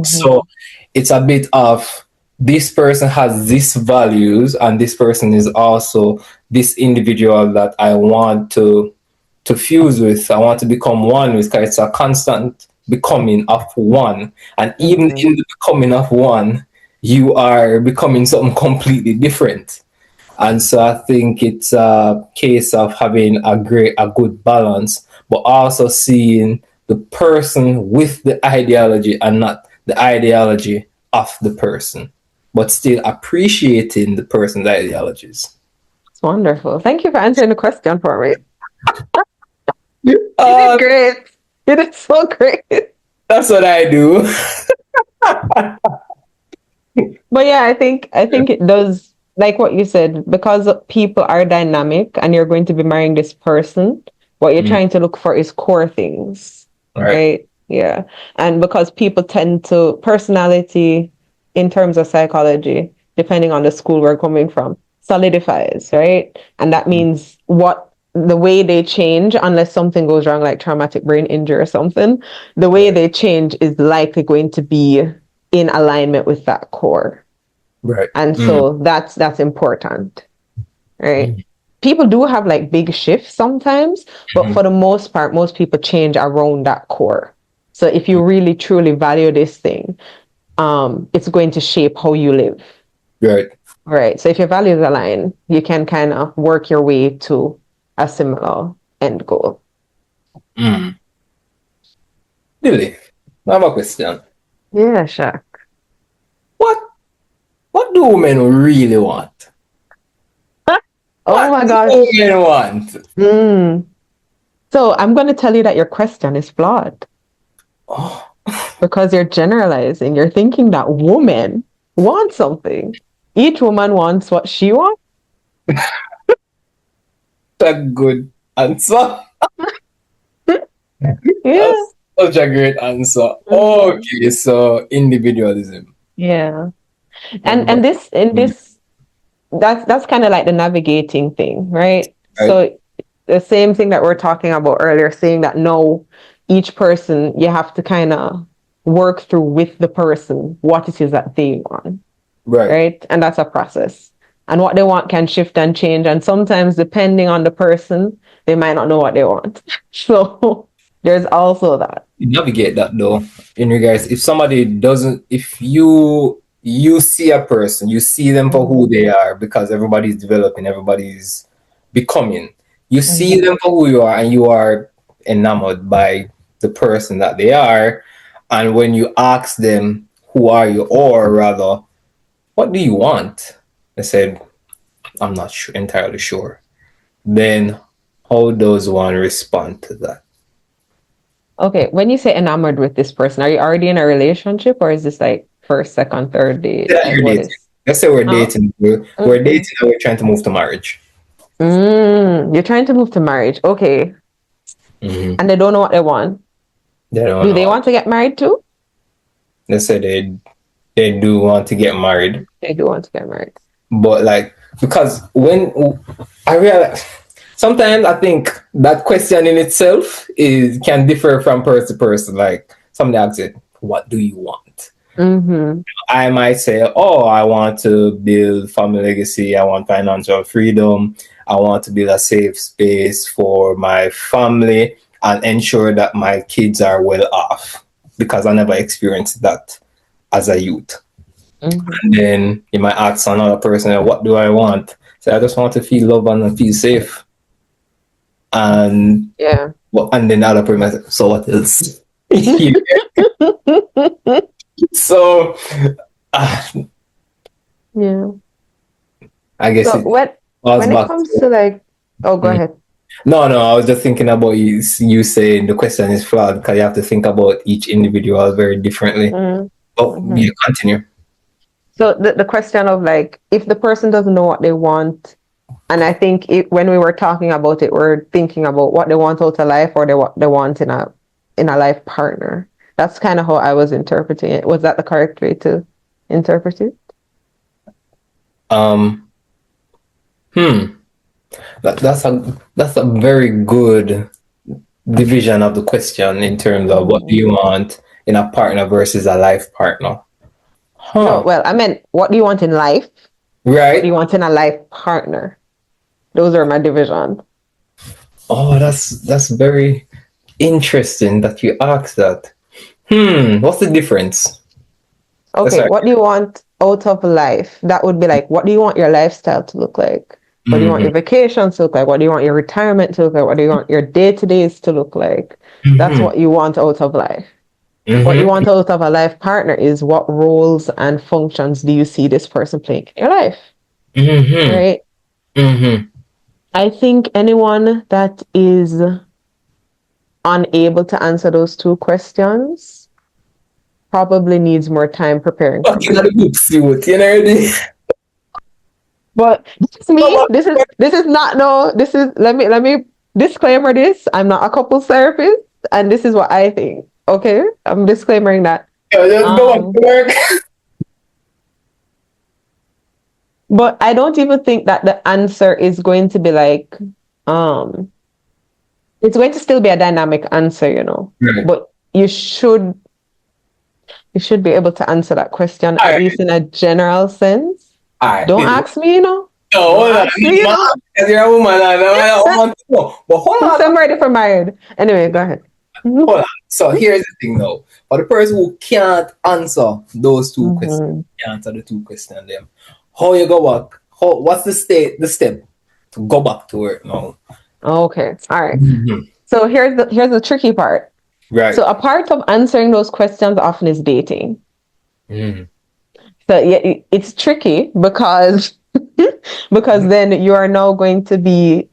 So mhm, it's a bit of this person has these values, and this person is also this individual that I want to fuse with. I want to become one with, because it's a constant becoming of one. And even mhm. in the becoming of one, you are becoming something completely different. And so I think it's a case of having a good balance, but also seeing the person with the ideology and not the ideology of the person, but still appreciating the person's ideologies. It's wonderful. Thank you for answering the question for me. You did Uh, great. You did so great. that's what I do. But yeah, I think it does like what you said, because people are dynamic and you're going to be marrying this person, what you're Mm, trying to look for is core things, right. right? Yeah. And because people tend to personality in terms of psychology, depending on the school we're coming from, solidifies, right? And that Mm, means what the way they change, unless something goes wrong, like traumatic brain injury or something, the way right. they change is likely going to be in alignment with that core. Right. And Mm, so that's important, right? mm, People do have like big shifts sometimes, but mhm, for the most part, most people change around that core. So if mm, you really truly value this thing, it's going to shape how you live. right. Right. So if your values align, you can kind of work your way to a similar end goal. Mm. Really? I have a question. Yeah, sure. What what do women really want? Oh What my do gosh. women want? Mm. So I'm going to tell you that your question is flawed. Oh, Because you're generalizing. You're thinking that women want something. Each woman wants what she wants. a good answer. Yeah. That's such a great answer. Mhm. Okay, so individualism. Yeah. And Everybody, this in this that's kind of like the navigating thing, right? right? So the same thing that we're talking about earlier, saying that no, each person you have to kind of work through with the person what it is that they want. Right. Right? And that's a process. And what they want can shift and change. And sometimes, depending on the person, they might not know what they want. So there's also that. You navigate that though, in regards, if somebody doesn't, if you see a person, you see them for who Mhm, they are, because everybody's developing, everybody's becoming. You see mhm. them for who you are, and you are enamored by the person that they are. And when you ask them, who are you, or rather, what do you want? They said, I'm not sure, entirely sure. Then how does one respond to that? Okay, when you say enamored with this person, are you already in a relationship or is this like first, second, third date? That Like you're what dating. is? Let's say we're Huh? dating. We're Mm-mm. dating and we're trying to move to marriage. You're trying to move to marriage. Okay. Mm-hmm. And they don't know what they want. They don't Do know they what. want to get married too? Let's say they do want to get married, They do want to get married. but like, because when I realize, sometimes I think that question in itself is can differ from person to person. Like somebody asks it, what do you want? Mm-hmm. I might say, oh, I want to build family legacy. I want financial freedom. I want to build a safe space for my family and ensure that my kids are well off because I never experienced that as a youth. Mm-hmm. And then you might ask another person, what do I want? So I just want to feel love and feel safe. And Yeah. well, and then the other person might say, so what else? So Yeah. I guess So it was when it back comes to to like, oh, go ahead. no, I was just thinking about you saying the question is flawed because you have to think about each individual very differently. Oh, Mm-hmm. you continue. So the question of like, if the person doesn't know what they want, and I think when we were talking about it, we're thinking about what they want out of life or what they want in a life partner. That's kind of how I was interpreting it. Was that the correct way to interpret it? Um, hmm, that's a very good division of the question in terms of what do Mm. you want in a partner versus a life partner. No, Huh. well, I meant what do you want in life? What do you Right. want in a life partner? Those are my division. Oh, that's very interesting that you asked that. What's the difference? That's Okay, right. what do you want out of life? That would be like, what do you want your lifestyle to look like? What do you want Mm-hmm. your vacations to look like? What do you want your retirement to look like? What do you want your day-to-days to look like? That's Mm-hmm. what you want out of life. What you Mm-hmm. want out of a life partner is what roles and functions do you see this person playing in your life, Mm-hmm. right? Mm-hmm. I think anyone that is unable to answer those two questions probably needs more time preparing for Fucking the marriage. books, you know already. But this is me. This is not no. This is let me disclaimer this. I'm not a couples therapist, and this is what I think. Okay, I'm disclaiming that. Just go back Um, to work. but I don't even think that the answer is going to be like, um, it's going to still be a dynamic answer, you know. Right. But you should be able to answer that question All at right. least in a general sense. All right. Don't ask me, No, Don't hold on. ask me, Man, because you're a woman, and I don't want to know. But hold Since on. I'm ready for married. Anyway, go ahead. Hold on. So here's the thing now. For the person who can't answer those two questions, Mm-hmm. can't answer the two questions, them. How you go back? What's the step to go back to work now? Okay. All right. Mm-hmm. So here's the tricky part. Right. So a part of answering those questions often is dating. Mm-hmm. So yeah, it's tricky because because then you are now going to be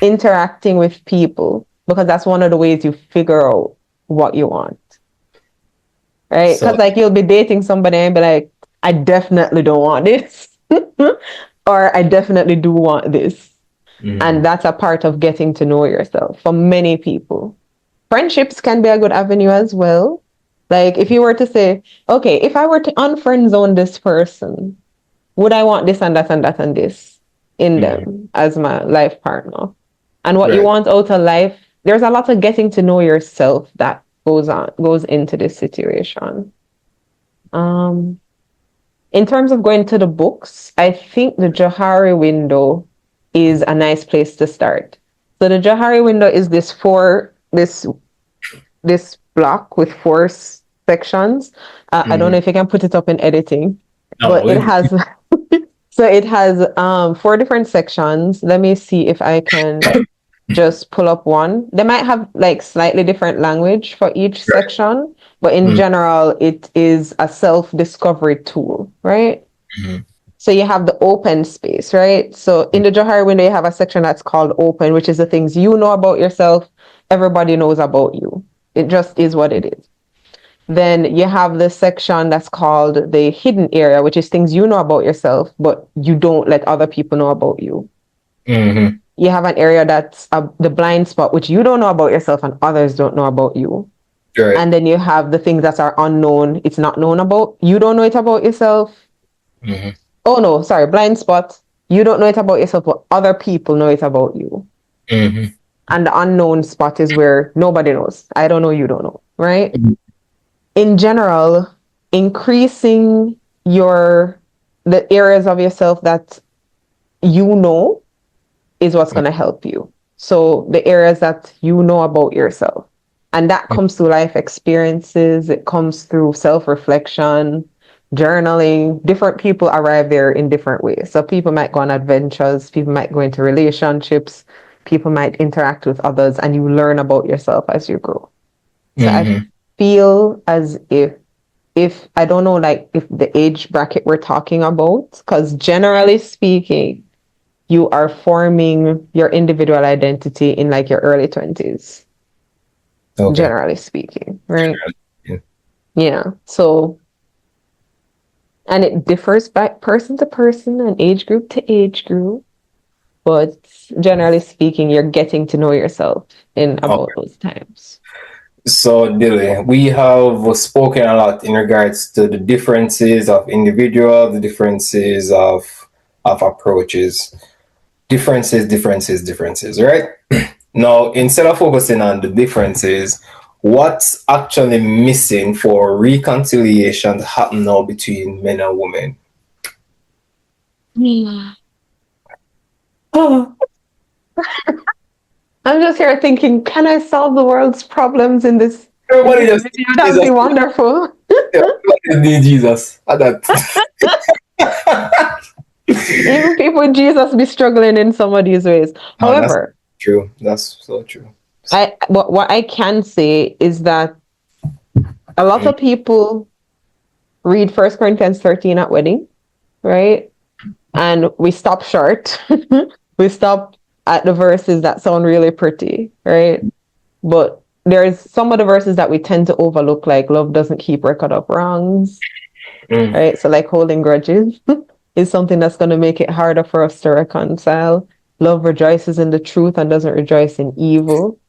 interacting with people because that's one of the ways you figure out what you want, right? So Because like you'll be dating somebody and be like, I definitely don't want this, or I definitely do want this, mm-hmm. and that's a part of getting to know yourself for many people. Friendships can be a good avenue as well. Like if you were to say, okay, if I were to unfriend zone this person, would I want this and that and that and this in Mm-hmm. them as my life partner? And what you Right. want out of life, there's a lot of getting to know yourself that goes into this situation. Um, in terms of going to the books, I think the Johari window is a nice place to start. So the Johari window is this block with four sections. I don't Mm-hmm. know if you can put it up in editing, No, but it has so it has four different sections. Let me see if I can just pull up one. They might have like slightly different language for each right. section, but in Mm-hmm. general, it is a self-discovery tool, right? Mm-hmm. So you have the open space, right? So in the Johari window, you have a section that's called open, which is the things you know about yourself, everybody knows about you. It just is what it is. Then you have the section that's called the hidden area, which is things you know about yourself, but you don't let other people know about you. Mm-hmm. You have an area that's the blind spot, which you don't know about yourself and others don't know about you. Right. And then you have the things that are unknown, it's not known about. You don't know it about yourself. Mm-hmm. Oh no, sorry, blind spot. You don't know it about yourself, but other people know it about you. Mm-hmm. And the unknown spot is where nobody knows. I don't know, you don't know, right? In general, increasing the areas of yourself that you know is what's going to help you. So the areas that you know about yourself. And that comes through life experiences, it comes through self-reflection, journaling. Different people arrive there in different ways. So people might go on adventures, people might go into relationships, people might interact with others, and you learn about yourself as you grow. So I Mm-hmm. feel as if I don't know, like if the age bracket we're talking about, because generally speaking, you are forming your individual identity in like your early 20s, Okay. generally speaking, right? Yeah. Yeah. So, and it differs by person to person and age group to age group, but generally speaking, you're getting to know yourself in about Okay. those times. So, Dilly, we have spoken a lot in regards to the differences of individuals, the differences of approaches, differences, right? Now, instead of focusing on the differences, what's actually missing for reconciliation to happen now between men and women? Yeah. I'm just here thinking, can I solve the world's problems in Everybody this just video? need That would Jesus. be wonderful. Everybody need Jesus. And that. Even people with Jesus be struggling in some of these ways. No, that's However, true. That's so true. what I can say is that a lot Mm, of people read First Corinthians 13 at wedding, right? And we stop short. We stop at the verses that sound really pretty, right? But there's some of the verses that we tend to overlook, like love doesn't keep record of wrongs, mm, right? So like holding grudges is something that's going to make it harder for us to reconcile. Love rejoices in the truth and doesn't rejoice in evil.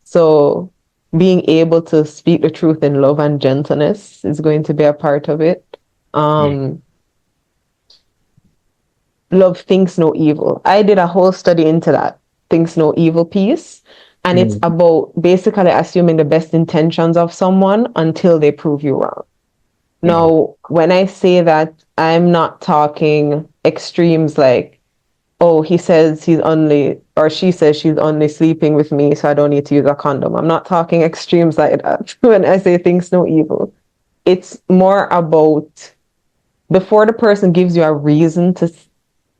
So being able to speak the truth in love and gentleness is going to be a part of it. mm, Um, love thinks no evil. I did a whole study into that thinks no evil piece. And it's mm, about basically assuming the best intentions of someone until they prove you wrong. mm, Now, when I say that, I'm not talking extremes like, oh, he says he's only, or she says she's only sleeping with me, so I don't need to use a condom. I'm not talking extremes like that when I say things no evil. It's more about before the person gives you a reason to,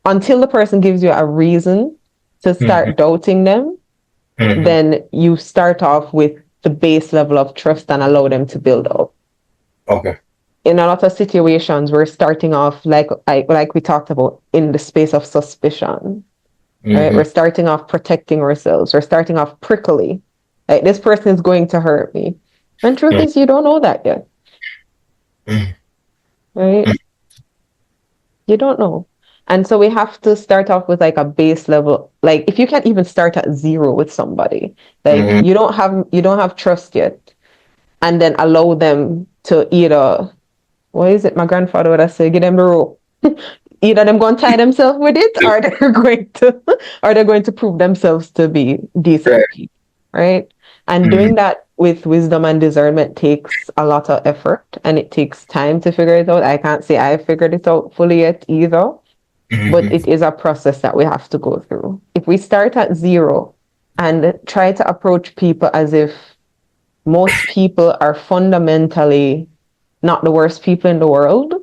until the person gives you a reason to mm, start doubting them, mm. then you start off with the base level of trust and allow them to build up. Okay. In a lot of situations, we're starting off like we talked about in the space of suspicion, right? Mm-hmm. We're starting off protecting ourselves. We're starting off prickly. Like this person is going to hurt me. And truth Mm, is, you don't know that yet, mm, right? mm, You don't know. And so we have to start off with like a base level. Like if you can't even start at zero with somebody, like mm. you don't have trust yet, and then allow them to either what is it? My grandfather would have said, give them the rope. Either them going to tie themselves with it or they're going to prove themselves to be Right. decent people, right? And Mm, doing that with wisdom and discernment takes a lot of effort and it takes time to figure it out. I can't say I figured it out fully yet either, but mm, it is a process that we have to go through. If we start at zero and try to approach people as if most people are fundamentally not the worst people in the world,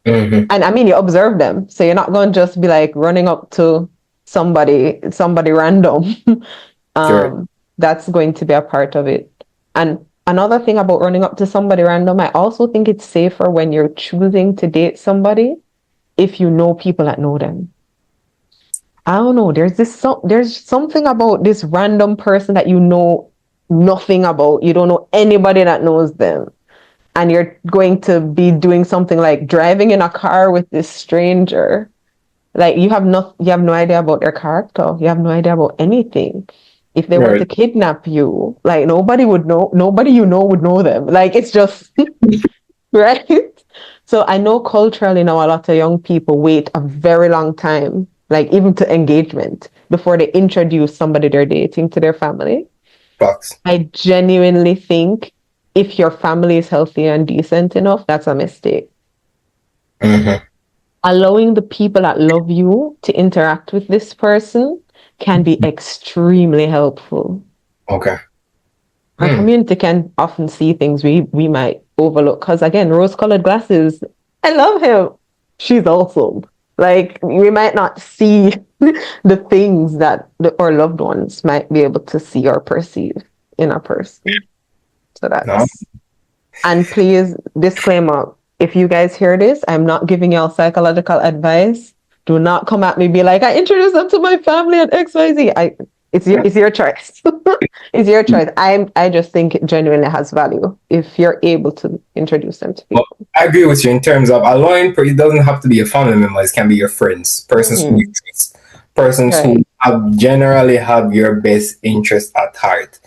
mm. and I mean, you observe them. So you're not going to just be like running up to somebody random. Right. um, that's going to be a part of it. And another thing about running up to somebody random, I also think it's safer when you're choosing to date somebody if you know people that know them. I don't know. There's something about this random person that you know nothing about. You don't know anybody that knows them, and you're going to be doing something like driving in a car with this stranger. Like you have no idea about their character. You have no idea about anything. If they were Right. to kidnap you, like nobody would know, nobody you know would know them. Like it's just right. So I know culturally now a lot of young people wait a very long time, like even to engagement, before they introduce somebody they're dating to their family. Facts. I genuinely think if your family is healthy and decent enough, that's a mistake. Mm-hmm. Allowing the people that love you to interact with this person can be extremely helpful. Okay. Our Hmm. community can often see things we might overlook. Because again, rose-colored glasses, I love him. She's awesome. Like we might not see the things that our loved ones might be able to see or perceive in a person. So No. that's, and please, disclaimer, if you guys hear this, I'm not giving y'all psychological advice. Do not come at me, be like, I introduced them to my family at XYZ. It's your choice. It's your choice. I just think it genuinely has value if you're able to introduce them to Well, people. I agree with you in terms of allowing. It doesn't have to be your family members. It can be your friends, persons who you Mm-hmm. trust, persons who Right. have generally have your best interest at heart.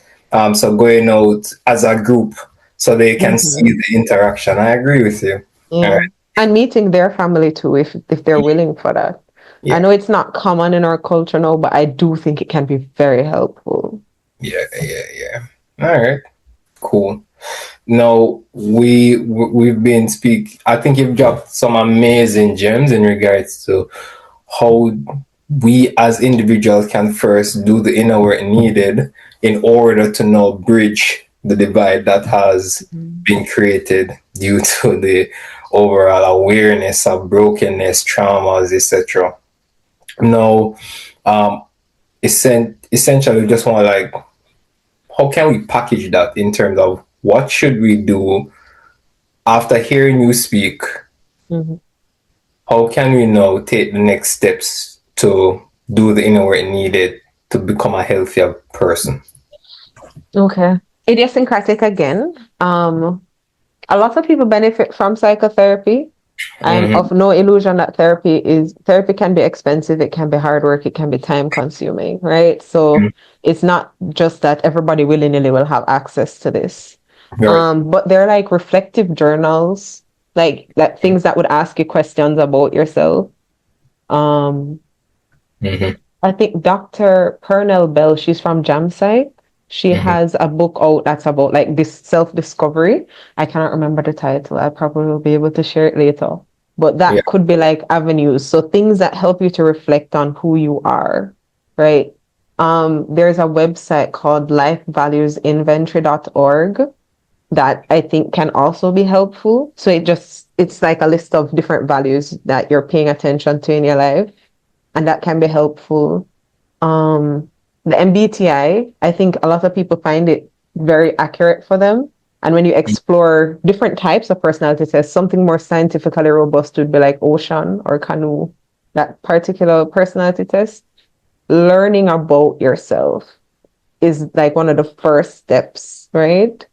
So going out as a group so they can see Mm-hmm. the interaction. I agree with you. All Yeah. right. And meeting their family too, if they're willing for that. I Yeah. know it's not common in our culture now, but I do think it can be very helpful. Yeah. Yeah. Yeah. All right. Cool. No, we've been speak. I think you've dropped some amazing gems in regards to how we as individuals can first do the inner work needed in order to now bridge the divide that has Mhm. been created due to the overall awareness of brokenness, traumas, etc. Now, um, essentially, just want to like, how can we package that in terms of what should we do after hearing you speak? Mhm. How can we now take the next steps to do the inner work needed to become a healthier person? Okay. Idiosyncratic again. A lot of people benefit from psychotherapy. I'm Mm-hmm. of no illusion that therapy can be expensive, it can be hard work, it can be time consuming, right? So it's not just that everybody willy-nilly will have access to this. Right. But they're like reflective journals, like that things that would ask you questions about yourself. Um, Mm-hmm. I think Dr. Pernell Bell, she's from Jamsite. She Mm-hmm. has a book out that's about like this self-discovery. I cannot remember the title. I probably will be able to share it later. But Yeah. that could be like avenues. So things that help you to reflect on who you are, right? There's a website called lifevaluesinventory.org that I think can also be helpful. So it's like a list of different values that you're paying attention to in your life, and that can be helpful. Um, the MBTI, I think a lot of people find it very accurate for them. And when you explore different types of personality tests, something more scientifically robust would be like Ocean or Canoe, that particular personality test. Learning about yourself is like one of the first steps, right? Mm-hmm.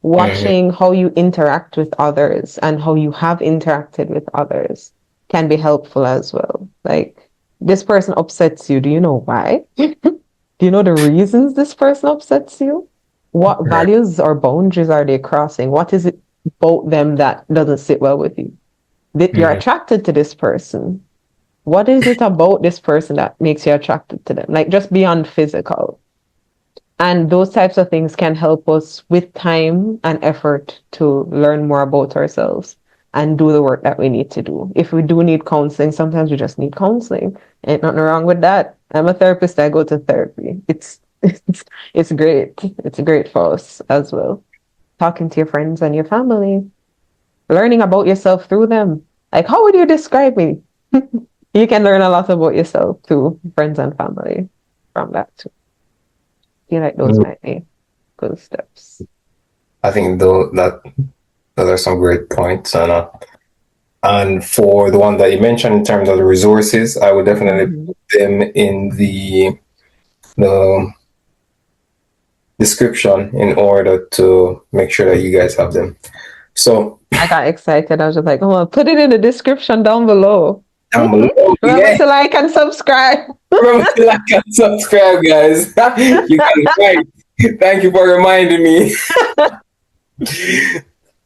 Watching how you interact with others and how you have interacted with others can be helpful as well. Like, this person upsets you. Do you know why? Do you know the reasons this person upsets you? What Right. values or boundaries are they crossing? What is it about them that doesn't sit well with you? That you're Mm-hmm. attracted to this person. What is it about this person that makes you attracted to them? Like, just beyond physical. And those types of things can help us with time and effort to learn more about ourselves and do the work that we need to do. If we do need counseling, sometimes we just need counseling. Ain't nothing wrong with that. I'm a therapist, I go to therapy. It's great. It's great for us as well. Talking to your friends and your family, learning about yourself through them. Like, how would you describe me? You can learn a lot about yourself through friends and family from that too. I feel like those might be good steps. I think though that those are some great points, and for the one that you mentioned in terms of the resources, I would definitely Mhm. put them in the description in order to make sure that you guys have them. So I got excited. I was just like, oh, I'll put it in the description down below. down below, Remember yeah. to like and subscribe. Remember to like and subscribe, guys. You got it right. Thank you for reminding me.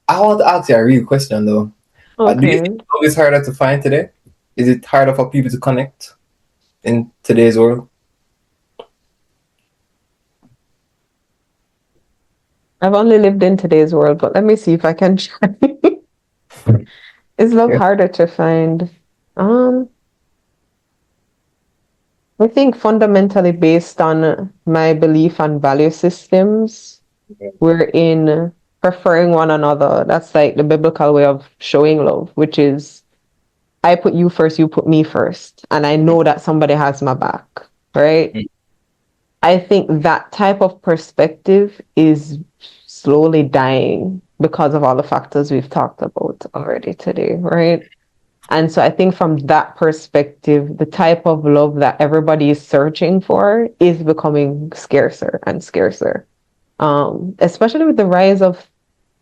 I want to ask you a real question though. Do you Okay. think love is harder to find today? Is it harder for people to connect in today's world? I've only lived in today's world, but let me see if I can try. Is love Yeah. harder to find? Um, I think fundamentally based on my belief and value systems, we're in preferring one another. That's like the biblical way of showing love, which is I put you first, you put me first, and I know that somebody has my back, right? I think that type of perspective is slowly dying because of all the factors we've talked about already today, right? And so I think from that perspective, the type of love that everybody is searching for is becoming scarcer and scarcer. Especially with the rise of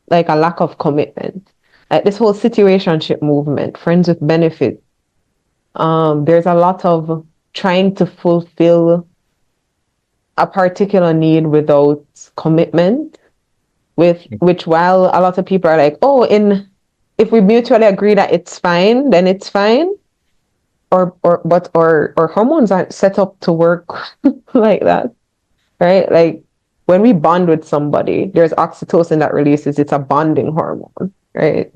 like a lack of commitment. Like this whole situationship movement, friends with benefit. There's a lot of trying to fulfill a particular need without commitment, with which while a lot of people are like, oh, in if we mutually agree that it's fine, then it's fine. Or hormones aren't set up to work like that, right? Like when we bond with somebody, there's oxytocin that releases. It's a bonding hormone, right?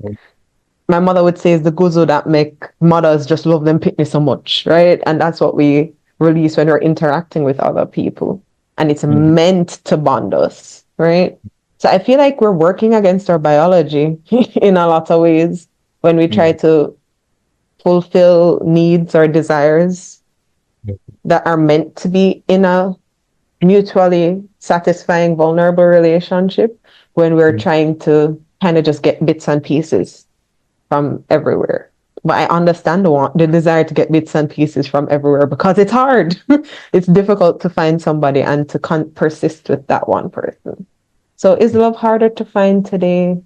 My mother would say it's the guzo that make mothers just love them pick me so much, right? And that's what we release when we're interacting with other people. And it's meant to bond us, right? So I feel like we're working against our biology in a lot of ways when we try to fulfill needs or desires that are meant to be in a mutually satisfying, vulnerable relationship when we're trying to kind of just get bits and pieces from everywhere. But I understand the desire to get bits and pieces from everywhere because it's hard. It's difficult to find somebody and to persist with that one person. So is love harder to find today?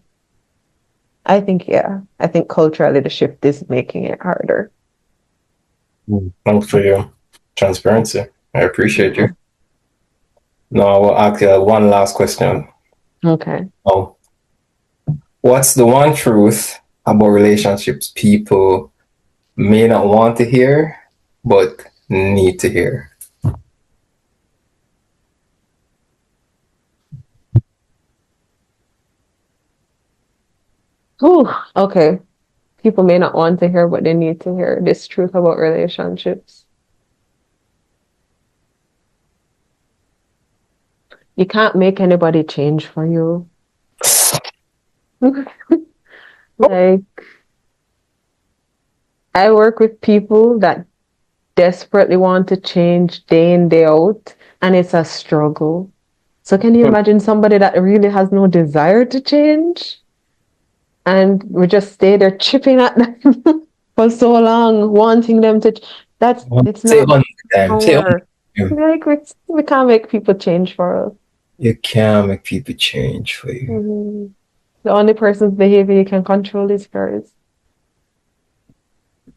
I think, yeah. I think culturally the shift is making it harder. Thanks for your transparency. I appreciate you. Now I will ask you one last question. Okay. Oh, what's the one truth about relationships people may not want to hear, but need to hear? Ooh, okay. People may not want to hear, but they need to hear this truth about relationships. You can't make anybody change for you. Like, I work with people that desperately want to change day in, day out, and it's a struggle. So, can you imagine somebody that really has no desire to change? And we just stay there chipping at them for so long, wanting them to. It's Say it not one time. Say it one our. time. Like, we can't make people change for us. You can't make people change for you. The only person's behavior you can control is yours.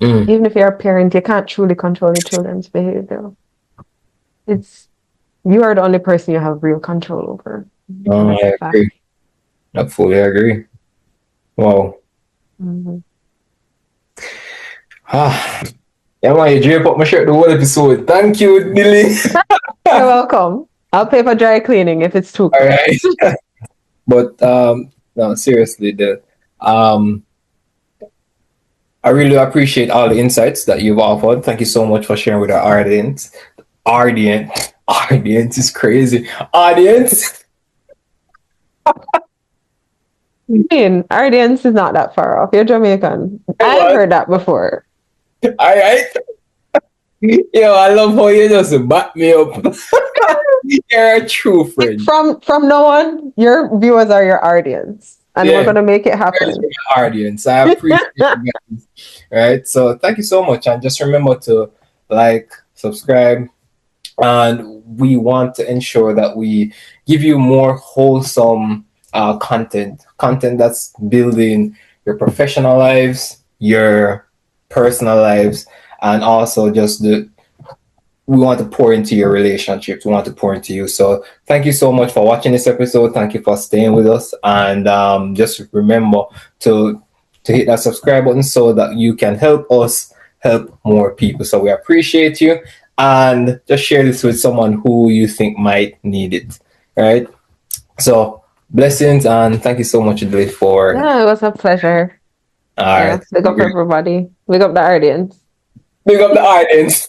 Mm. Even if you're a parent, you can't truly control your children's behavior. It's you are the only person you have real control over. And that's I a fact. agree. I fully agree. Wow. Ah, yeah, man, you drape up my shirt the whole episode. Thank you, Dilly. You're welcome. I'll pay for dry cleaning if it's too All cold. right. But no, seriously, um, I really appreciate all the insights that you've offered. Thank you so much for sharing with our audience. Audience is crazy. Audience. Our dance is not that far off. You're Jamaican. I've heard that before. All right. Yo, I love how you just back me up. You're a true friend. From now on, your viewers are your audience. And we're gonna make it happen. Audience. I appreciate you guys. Right. So thank you so much. And just remember to like, subscribe, and we want to ensure that we give you more wholesome content that's building your professional lives, your personal lives, and also just we want to pour into your relationships. We want to pour into you. So thank you so much for watching this episode. Thank you for staying with us. And just remember to hit that subscribe button so that you can help us help more people. So we appreciate you. And just share this with someone who you think might need it. All right. So Blessings, and thank you so much, Dave, for Yeah, it was a pleasure. all Yeah, right. big up everybody. Big up the audience. Big up the audience.